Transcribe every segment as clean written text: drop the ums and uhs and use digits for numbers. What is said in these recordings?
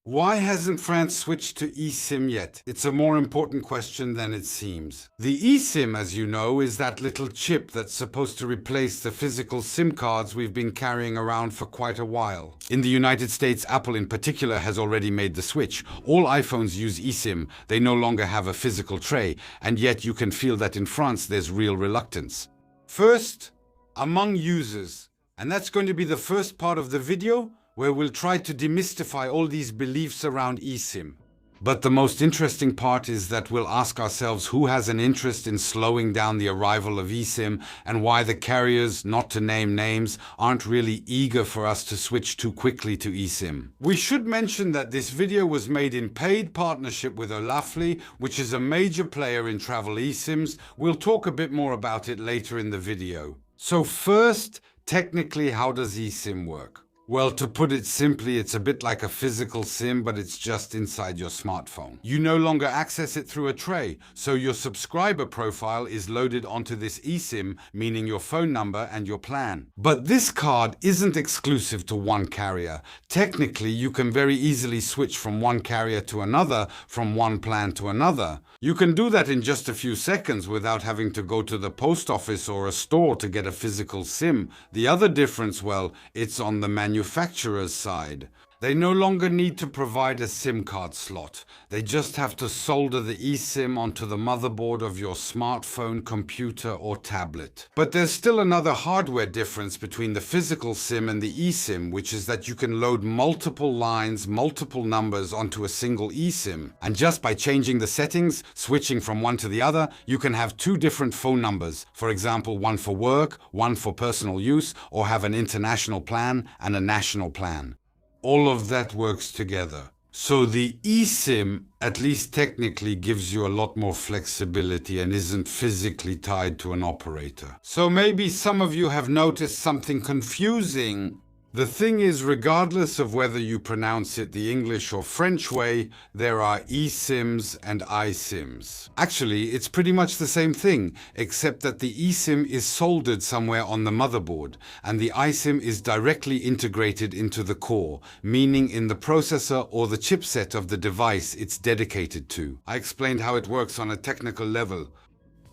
Why hasn't France switched to eSIM yet? It's a more important question than it seems. The eSIM, as you know, is that little chip that's supposed to replace the physical SIM cards we've been carrying around for quite a while. In the United States, Apple in particular has already made the switch. All iPhones use eSIM. They no longer have a physical tray, and yet you can feel that in France there's real reluctance. First, among users, and that's going to be the first part of the video, where we'll try to demystify all these beliefs around eSIM. But the most interesting part is that we'll ask ourselves who has an interest in slowing down the arrival of eSIM and why the carriers, not to name names, aren't really eager for us to switch too quickly to eSIM. We should mention that this video was made in paid partnership with Olafly, which is a major player in travel eSIMs. We'll talk a bit more about it later in the video. So first, technically, how does eSIM work? Well, to put it simply, it's a bit like a physical SIM, but it's just inside your smartphone. You no longer access it through a tray, so your subscriber profile is loaded onto this eSIM, meaning your phone number and your plan. But this card isn't exclusive to one carrier. Technically, you can very easily switch from one carrier to another, from one plan to another. You can do that in just a few seconds without having to go to the post office or a store to get a physical SIM. The other difference, well, it's on the manufacturer's side. They no longer need to provide a SIM card slot. They just have to solder the eSIM onto the motherboard of your smartphone, computer, or tablet. But there's still another hardware difference between the physical SIM and the eSIM, which is that you can load multiple lines, multiple numbers onto a single eSIM. And just by changing the settings, switching from one to the other, you can have two different phone numbers. For example, one for work, one for personal use, or have an international plan and a national plan. All of that works together. So the eSIM, at least technically, gives you a lot more flexibility and isn't physically tied to an operator. So maybe some of you have noticed something confusing. The thing is, regardless of whether you pronounce it the English or French way, there are eSIMs and iSIMs. Actually, it's pretty much the same thing, except that the eSIM is soldered somewhere on the motherboard, and the iSIM is directly integrated into the core, meaning in the processor or the chipset of the device it's dedicated to. I explained how it works on a technical level.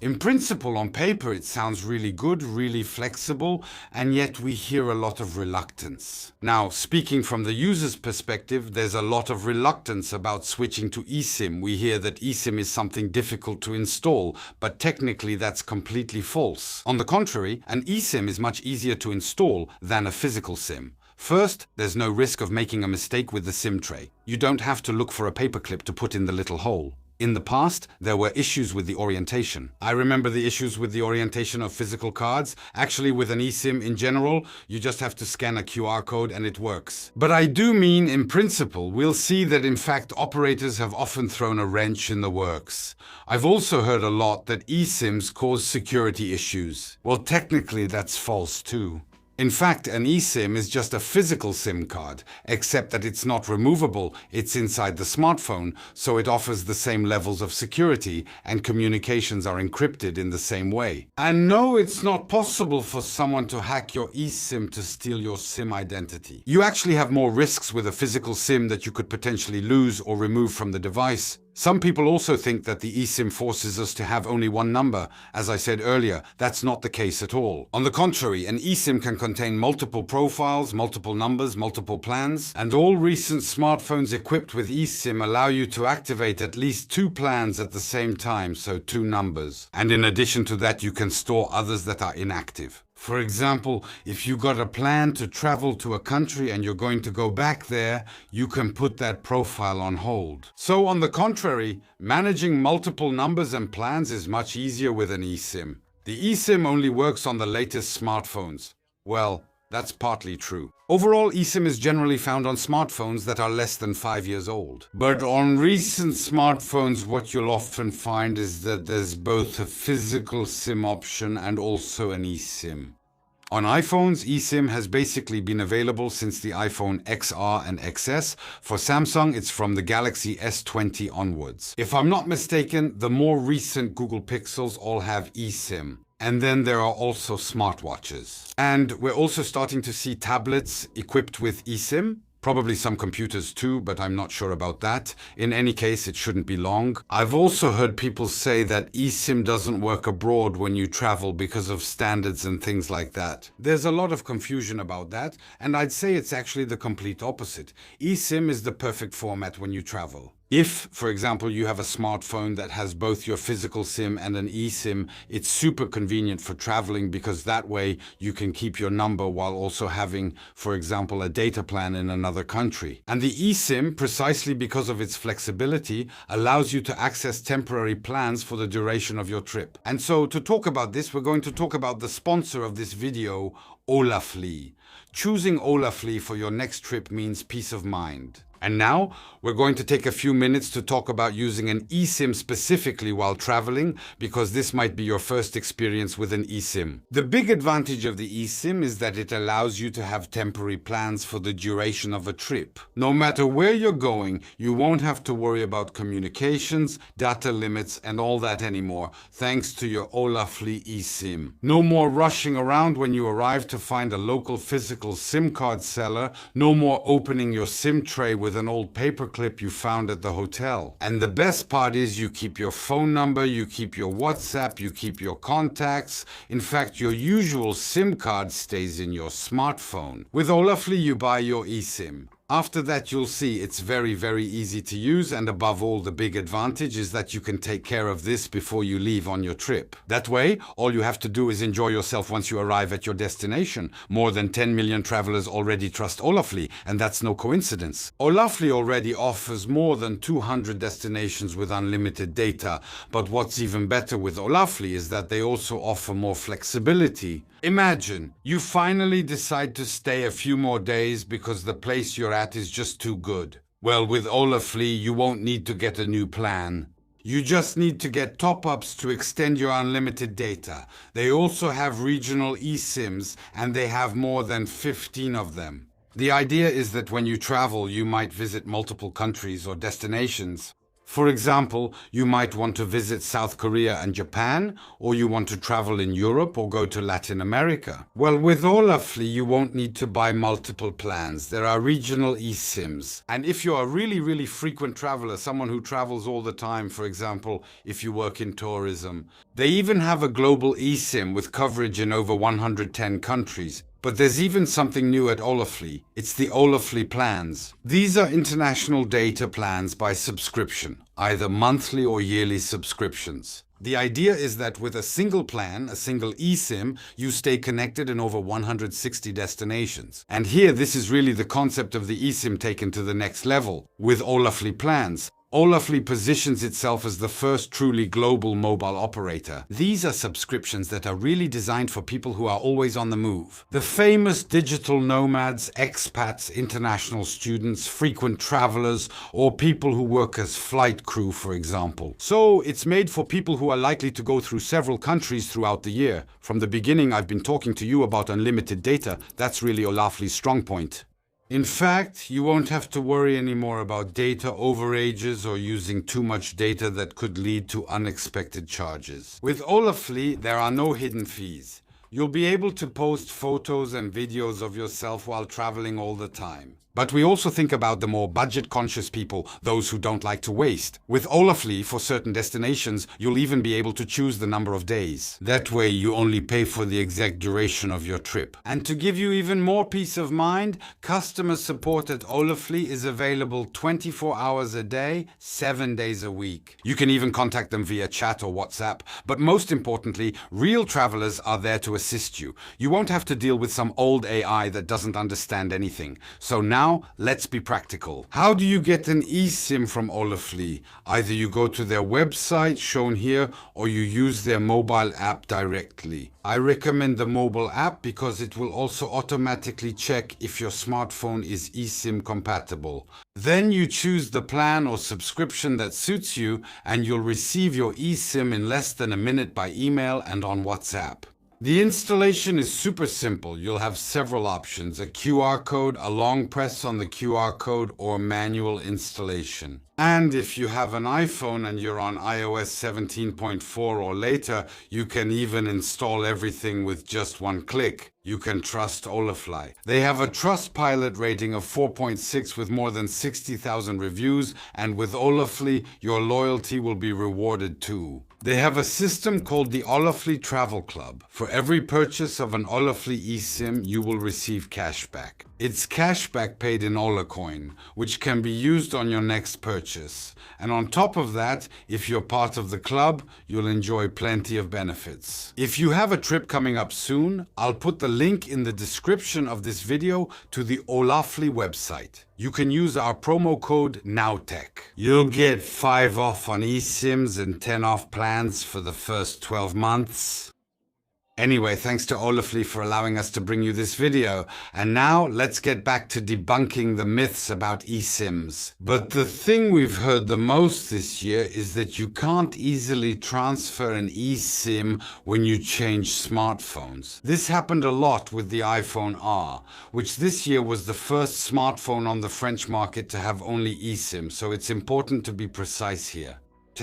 In principle, on paper, it sounds really good, really flexible, and yet we hear a lot of reluctance. Now, speaking from the user's perspective, there's a lot of reluctance about switching to eSIM. We hear that eSIM is something difficult to install, but technically that's completely false. On the contrary, an eSIM is much easier to install than a physical SIM. First, there's no risk of making a mistake with the SIM tray. You don't have to look for a paperclip to put in the little hole. In the past, there were issues with the orientation. I remember the issues with the orientation of physical cards. Actually, with an eSIM in general, you just have to scan a QR code and it works. But I do mean, in principle, we'll see that in fact operators have often thrown a wrench in the works. I've also heard a lot that eSIMs cause security issues. Well, technically that's false too. In fact, an eSIM is just a physical SIM card, except that it's not removable, it's inside the smartphone, so it offers the same levels of security and communications are encrypted in the same way. And no, it's not possible for someone to hack your eSIM to steal your SIM identity. You actually have more risks with a physical SIM that you could potentially lose or remove from the device. Some people also think that the eSIM forces us to have only one number. As I said earlier, that's not the case at all. On the contrary, an eSIM can contain multiple profiles, multiple numbers, multiple plans, and all recent smartphones equipped with eSIM allow you to activate at least two plans at the same time, so two numbers. And in addition to that, you can store others that are inactive. For example, if you got a plan to travel to a country and you're going to go back there, you can put that profile on hold. So on the contrary, managing multiple numbers and plans is much easier with an eSIM. The eSIM only works on the latest smartphones. Well, that's partly true. Overall, eSIM is generally found on smartphones that are less than 5 years old. But on recent smartphones, what you'll often find is that there's both a physical SIM option and also an eSIM. On iPhones, eSIM has basically been available since the iPhone XR and XS. For Samsung, it's from the Galaxy S20 onwards. If I'm not mistaken, the more recent Google Pixels all have eSIM. And then there are also smartwatches. And we're also starting to see tablets equipped with eSIM. Probably some computers too, but I'm not sure about that. In any case, it shouldn't be long. I've also heard people say that eSIM doesn't work abroad when you travel because of standards and things like that. There's a lot of confusion about that, and I'd say it's actually the complete opposite. eSIM is the perfect format when you travel. If, for example, you have a smartphone that has both your physical SIM and an eSIM, it's super convenient for traveling because that way you can keep your number while also having, for example, a data plan in another country. And the eSIM, precisely because of its flexibility, allows you to access temporary plans for the duration of your trip. And so to talk about this, we're going to talk about the sponsor of this video, Olafly. Choosing Olafly for your next trip means peace of mind. And now, we're going to take a few minutes to talk about using an eSIM specifically while traveling, because this might be your first experience with an eSIM. The big advantage of the eSIM is that it allows you to have temporary plans for the duration of a trip. No matter where you're going, you won't have to worry about communications, data limits, and all that anymore, thanks to your Olafly eSIM. No more rushing around when you arrive to find a local physical SIM card seller, no more opening your SIM tray with an old paperclip you found at the hotel. And the best part is you keep your phone number, you keep your WhatsApp, you keep your contacts. In fact, your usual SIM card stays in your smartphone. With Olafly, you buy your eSIM. After that, you'll see it's very, very easy to use, and above all, the big advantage is that you can take care of this before you leave on your trip. That way, all you have to do is enjoy yourself once you arrive at your destination. More than 10 million travelers already trust Olafly, and that's no coincidence. Olafly already offers more than 200 destinations with unlimited data, but what's even better with Olafly is that they also offer more flexibility. Imagine, you finally decide to stay a few more days because the place you're at is just too good. Well, with Olafly, you won't need to get a new plan. You just need to get top-ups to extend your unlimited data. They also have regional eSIMs, and they have more than 15 of them. The idea is that when you travel, you might visit multiple countries or destinations. For example, you might want to visit South Korea and Japan, or you want to travel in Europe or go to Latin America. Well, with Olafly, you won't need to buy multiple plans. There are regional eSIMs. And if you're a really, really frequent traveler, someone who travels all the time, for example, if you work in tourism, they even have a global eSIM with coverage in over 110 countries. But there's even something new at Olafly. It's the Olafly plans. These are international data plans by subscription, either monthly or yearly subscriptions. The idea is that with a single plan, a single eSIM, you stay connected in over 160 destinations. And here, this is really the concept of the eSIM taken to the next level. With Olafly plans, Olafly positions itself as the first truly global mobile operator. These are subscriptions that are really designed for people who are always on the move. The famous digital nomads, expats, international students, frequent travelers, or people who work as flight crew, for example. So it's made for people who are likely to go through several countries throughout the year. From the beginning, I've been talking to you about unlimited data. That's really Olafly's strong point. In fact, you won't have to worry anymore about data overages or using too much data that could lead to unexpected charges. With Olafly, there are no hidden fees. You'll be able to post photos and videos of yourself while traveling all the time. But we also think about the more budget-conscious people, those who don't like to waste. With Olafly, for certain destinations, you'll even be able to choose the number of days. That way, you only pay for the exact duration of your trip. And to give you even more peace of mind, customer support at Olafly is available 24 hours a day, 7 days a week. You can even contact them via chat or WhatsApp. But most importantly, real travelers are there to assist you. You won't have to deal with some old AI that doesn't understand anything. So now, let's be practical. How do you get an eSIM from Olafly? Either you go to their website, shown here, or you use their mobile app directly. I recommend the mobile app because it will also automatically check if your smartphone is eSIM compatible. Then you choose the plan or subscription that suits you, and you'll receive your eSIM in less than a minute by email and on WhatsApp. The installation is super simple. You'll have several options: a QR code, a long press on the QR code, or manual installation. And if you have an iPhone and you're on iOS 17.4 or later, you can even install everything with just one click. You can trust Olafly. They have a Trustpilot rating of 4.6 with more than 60,000 reviews, and with Olafly, your loyalty will be rewarded too. They have a system called the Olafly Travel Club. For every purchase of an Olafly eSIM, you will receive cashback. It's cashback paid in Olacoin, which can be used on your next purchase. And on top of that, if you're part of the club, you'll enjoy plenty of benefits. If you have a trip coming up soon, I'll put the link in the description of this video to the Olafly website. You can use our promo code NOWTECH. You'll get 5 off on eSIMs and 10 off plans for the first 12 months. Anyway, thanks to Olafly for allowing us to bring you this video. And now let's get back to debunking the myths about eSIMs. But the thing we've heard the most this year is that you can't easily transfer an eSIM when you change smartphones. This happened a lot with the iPhone R, which this year was the first smartphone on the French market to have only eSIM, so it's important to be precise here.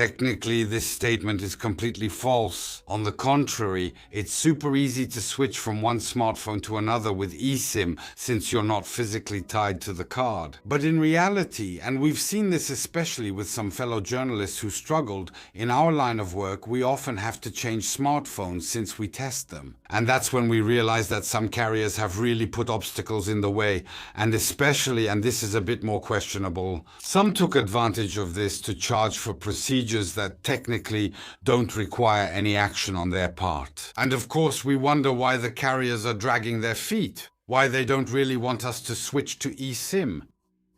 Technically, this statement is completely false. On the contrary, it's super easy to switch from one smartphone to another with eSIM since you're not physically tied to the card. But in reality, and we've seen this especially with some fellow journalists who struggled, in our line of work, we often have to change smartphones since we test them. And that's when we realize that some carriers have really put obstacles in the way, and especially, and this is a bit more questionable, some took advantage of this to charge for procedures that technically don't require any action on their part. And of course, we wonder why the carriers are dragging their feet, why they don't really want us to switch to eSIM.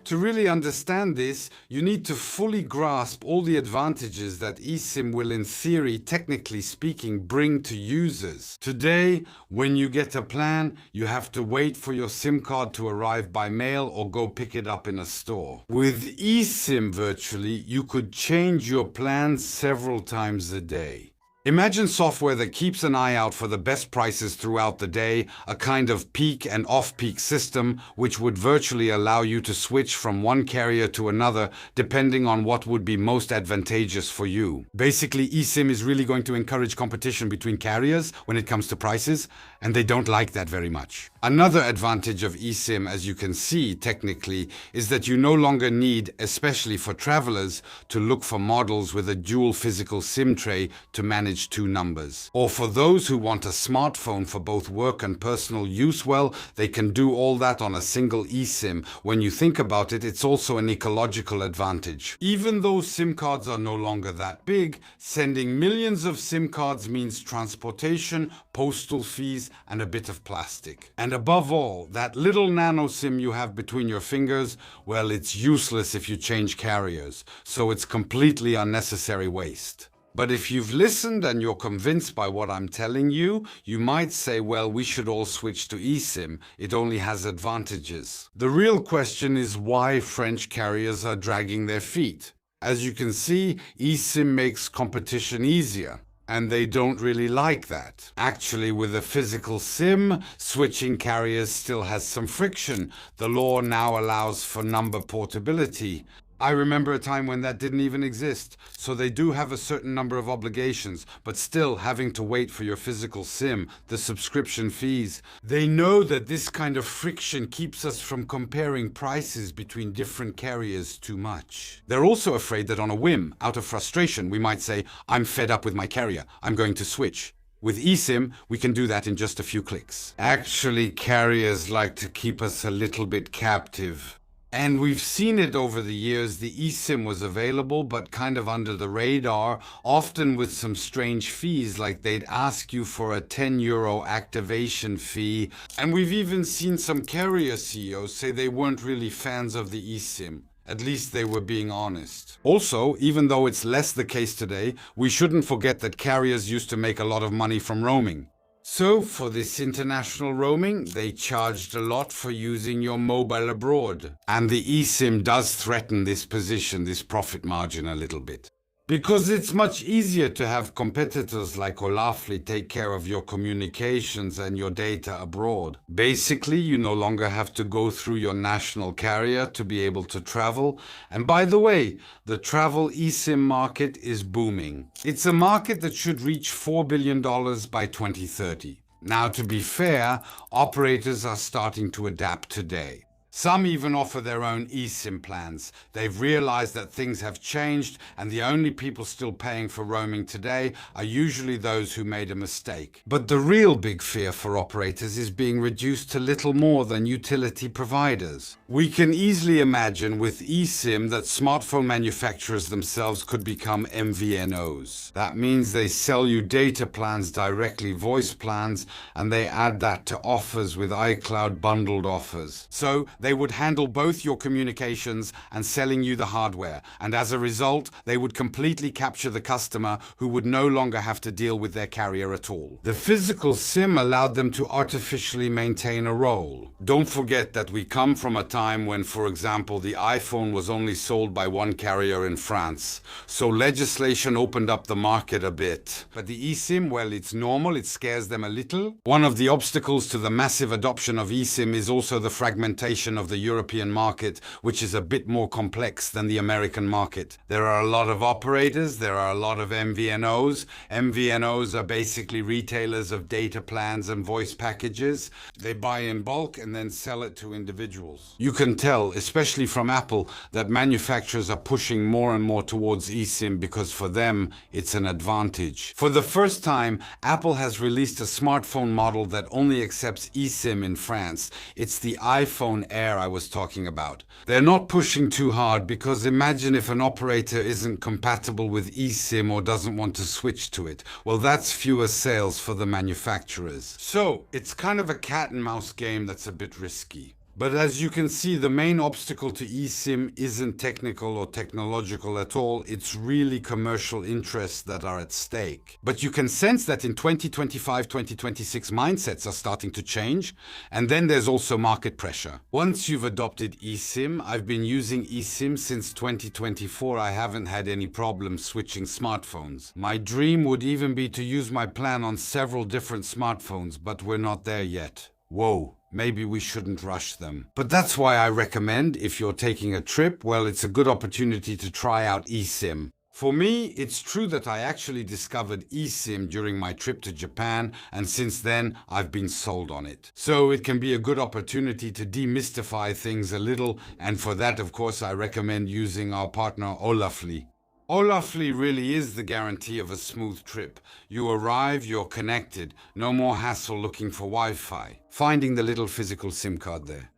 To really understand this, you need to fully grasp all the advantages that eSIM will, in theory, technically speaking, bring to users. Today, when you get a plan, you have to wait for your SIM card to arrive by mail or go pick it up in a store. With eSIM virtually, you could change your plan several times a day. Imagine software that keeps an eye out for the best prices throughout the day, a kind of peak and off-peak system which would virtually allow you to switch from one carrier to another depending on what would be most advantageous for you. Basically, eSIM is really going to encourage competition between carriers when it comes to prices, and they don't like that very much. Another advantage of eSIM, as you can see technically, is that you no longer need, especially for travelers, to look for models with a dual physical SIM tray to manage 2 numbers. Or for those who want a smartphone for both work and personal use, well, they can do all that on a single eSIM. When you think about it, it's also an ecological advantage. Even though SIM cards are no longer that big, sending millions of SIM cards means transportation, postal fees, and a bit of plastic. And above all, that little nano SIM you have between your fingers, well, it's useless if you change carriers, so it's completely unnecessary waste. But if you've listened and you're convinced by what I'm telling you, you might say, well, we should all switch to eSIM. It only has advantages. The real question is why French carriers are dragging their feet. As you can see, eSIM makes competition easier. And they don't really like that. Actually, with a physical SIM, switching carriers still has some friction. The law now allows for number portability. I remember a time when that didn't even exist, so they do have a certain number of obligations, but still having to wait for your physical SIM, the subscription fees. They know that this kind of friction keeps us from comparing prices between different carriers too much. They're also afraid that on a whim, out of frustration, we might say, I'm fed up with my carrier, I'm going to switch. With eSIM, we can do that in just a few clicks. Actually, carriers like to keep us a little bit captive. And we've seen it over the years. The eSIM was available, but kind of under the radar, often with some strange fees, like they'd ask you for a €10 activation fee. And we've even seen some carrier CEOs say they weren't really fans of the eSIM. At least they were being honest. Also, even though it's less the case today, we shouldn't forget that carriers used to make a lot of money from roaming. So, for this international roaming, they charged a lot for using your mobile abroad. And the eSIM does threaten this position, this profit margin a little bit. Because it's much easier to have competitors like Olafly take care of your communications and your data abroad. Basically, you no longer have to go through your national carrier to be able to travel. And by the way, the travel eSIM market is booming. It's a market that should reach $4 billion by 2030. Now, to be fair, operators are starting to adapt today. Some even offer their own eSIM plans. They've realized that things have changed, and the only people still paying for roaming today are usually those who made a mistake. But the real big fear for operators is being reduced to little more than utility providers. We can easily imagine with eSIM that smartphone manufacturers themselves could become MVNOs. That means they sell you data plans directly, voice plans, and they add that to offers with iCloud bundled offers. So they would handle both your communications and selling you the hardware, and as a result, they would completely capture the customer who would no longer have to deal with their carrier at all. The physical SIM allowed them to artificially maintain a role. Don't forget that we come from a time when, for example, the iPhone was only sold by one carrier in France, so legislation opened up the market a bit. But the eSIM, well, it's normal, it scares them a little. One of the obstacles to the massive adoption of eSIM is also the fragmentation of the European market, which is a bit more complex than the American market. There are a lot of operators, there are a lot of MVNOs. MVNOs are basically retailers of data plans and voice packages. They buy in bulk and then sell it to individuals. You can tell, especially from Apple, that manufacturers are pushing more and more towards eSIM because for them, it's an advantage. For the first time, Apple has released a smartphone model that only accepts eSIM in France. It's the iPhone Air I was talking about. They're not pushing too hard because imagine if an operator isn't compatible with eSIM or doesn't want to switch to it. Well, that's fewer sales for the manufacturers. So it's kind of a cat and mouse game that's a bit risky. But as you can see, the main obstacle to eSIM isn't technical or technological at all. It's really commercial interests that are at stake. But you can sense that in 2025, 2026, mindsets are starting to change. And then there's also market pressure. Once you've adopted eSIM, I've been using eSIM since 2024. I haven't had any problems switching smartphones. My dream would even be to use my plan on several different smartphones, but we're not there yet. Whoa. Maybe we shouldn't rush them. But that's why I recommend, if you're taking a trip, well, it's a good opportunity to try out eSIM. For me, it's true that I actually discovered eSIM during my trip to Japan, and since then, I've been sold on it. So it can be a good opportunity to demystify things a little, and for that, of course, I recommend using our partner Olafly. Olafly really is the guarantee of a smooth trip. You arrive, you're connected. No more hassle looking for Wi-Fi. Finding the little physical SIM card there.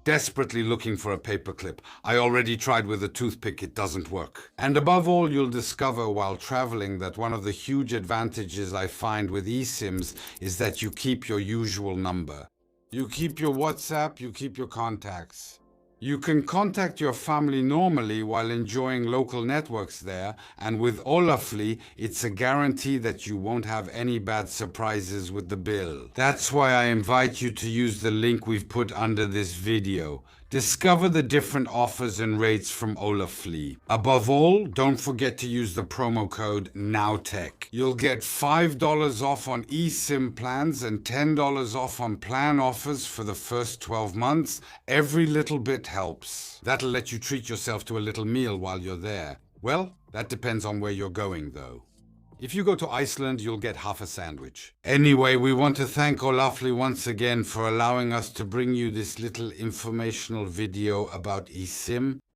Desperately looking for a paperclip. I already tried with a toothpick, it doesn't work. And above all, you'll discover while traveling that one of the huge advantages I find with eSIMs is that you keep your usual number. You keep your WhatsApp, you keep your contacts. You can contact your family normally while enjoying local networks there, and with Olafly, it's a guarantee that you won't have any bad surprises with the bill. That's why I invite you to use the link we've put under this video. Discover the different offers and rates from Olafly. Above all, don't forget to use the promo code NOWTECH. You'll get $5 off on eSIM plans and $10 off on plan offers for the first 12 months. Every little bit helps. That'll let you treat yourself to a little meal while you're there. Well, that depends on where you're going, though. If you go to Iceland, you'll get half a sandwich. Anyway, we want to thank Olafly once again for allowing us to bring you this little informational video about eSIM.